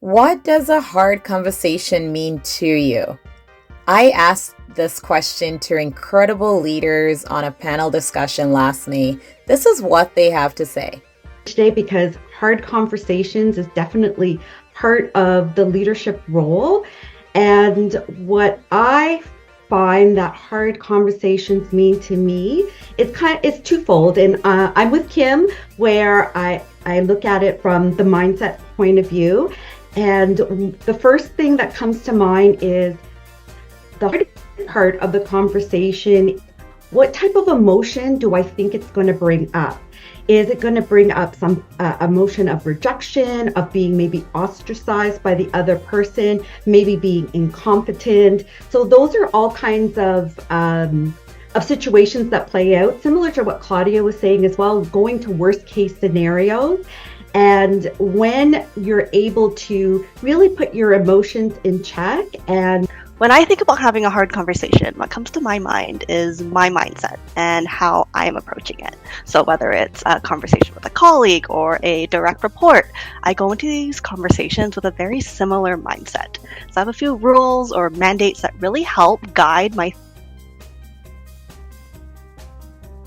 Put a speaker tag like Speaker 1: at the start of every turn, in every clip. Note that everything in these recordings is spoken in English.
Speaker 1: What does a hard conversation mean to you? I asked this question to incredible leaders on a panel discussion last May. This is what they have to say.
Speaker 2: Today, because hard conversations is definitely part of the leadership role. And what I find that hard conversations mean to me it's twofold. And I'm with Kim, where I look at it from the mindset point of view. And the first thing that comes to mind is the hard part of the conversation. What type of emotion do I think it's going to bring up? Is it going to bring up some emotion of rejection, of being maybe ostracized by the other person, maybe being incompetent? So those are all kinds of situations that play out, similar to what Claudia was saying as well, going to worst case scenarios. And when you're able to really put your emotions in check. And
Speaker 3: when I think about having a hard conversation, what comes to my mind is my mindset and how I'm approaching it. So whether it's a conversation with a colleague or a direct report, I go into these conversations with a very similar mindset. So I have a few rules or mandates that really help guide my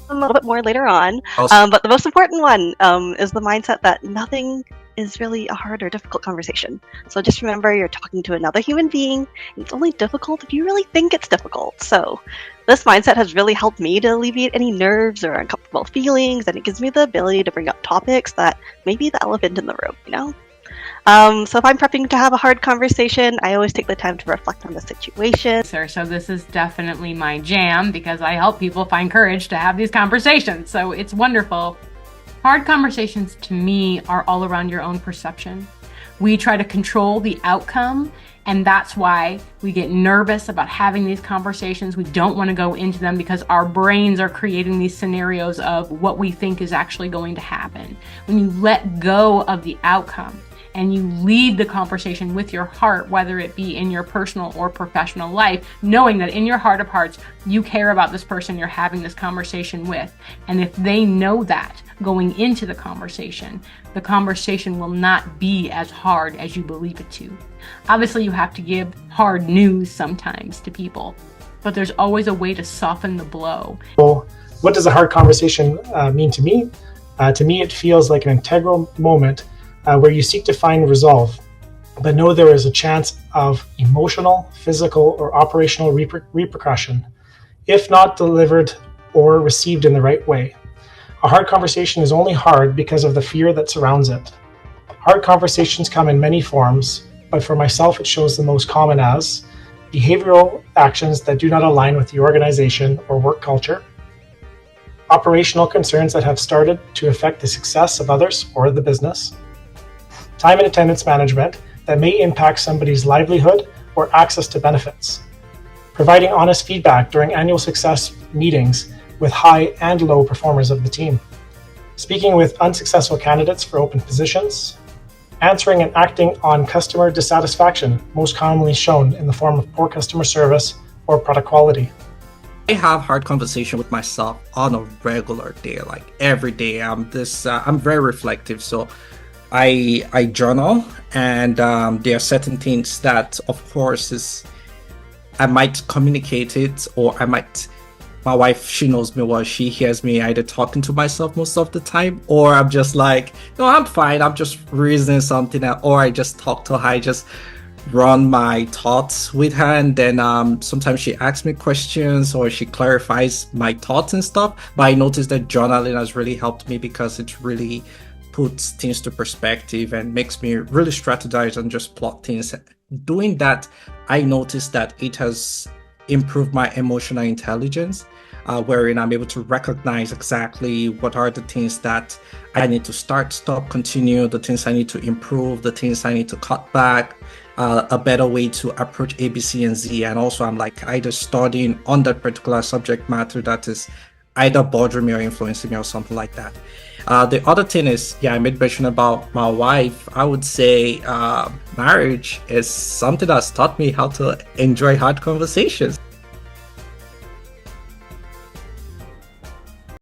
Speaker 3: a little bit more later on. But the most important one is the mindset that nothing is really a hard or difficult conversation. So just remember, you're talking to another human being, and it's only difficult if you really think it's difficult. So this mindset has really helped me to alleviate any nerves or uncomfortable feelings, and it gives me the ability to bring up topics that may be the elephant in the room, So if I'm prepping to have a hard conversation, I always take the time to reflect on the situation.
Speaker 4: So this is definitely my jam because I help people find courage to have these conversations. So it's wonderful. Hard conversations to me are all around your own perception. We try to control the outcome, and that's why we get nervous about having these conversations. We don't want to go into them because our brains are creating these scenarios of what we think is actually going to happen. When you let go of the outcome and you lead the conversation with your heart, whether it be in your personal or professional life, knowing that in your heart of hearts, you care about this person you're having this conversation with. And if they know that going into the conversation will not be as hard as you believe it to. Obviously, you have to give hard news sometimes to people, but there's always a way to soften the blow.
Speaker 5: Well, what does a hard conversation mean to me? To me, it feels like an integral moment where you seek to find resolve, but know there is a chance of emotional, physical, or operational repercussion if not delivered or received in the right way. A hard conversation is only hard because of the fear that surrounds it. Hard conversations come in many forms, but for myself it shows the most common as behavioral actions that do not align with the organization or work culture, operational concerns that have started to affect the success of others or the business, time and attendance management that may impact somebody's livelihood or access to benefits, providing honest feedback during annual success meetings with high and low performers of the team, speaking with unsuccessful candidates for open positions, answering and acting on customer dissatisfaction, most commonly shown in the form of poor customer service or product quality.
Speaker 6: I have hard conversation with myself on a regular day, like every day. I'm very reflective, so I journal, and there are certain things that, of course, I might communicate it, or my wife, she knows me well, she hears me either talking to myself most of the time, or I'm just like, no, I'm fine, I'm just reasoning something out, or I just talk to her, I just run my thoughts with her, and then sometimes she asks me questions or she clarifies my thoughts and stuff. But I noticed that journaling has really helped me because it really puts things to perspective and makes me really strategize and just plot things. Doing that, I noticed that it has improved my emotional intelligence, wherein I'm able to recognize exactly what are the things that I need to start, stop, continue, the things I need to improve, the things I need to cut back, a better way to approach A, B, C, and Z. And also I'm like either studying on that particular subject matter that is either bothering me or influencing me or something like that. The other thing is, I made mention about my wife. I would say marriage is something that's taught me how to enjoy hard conversations.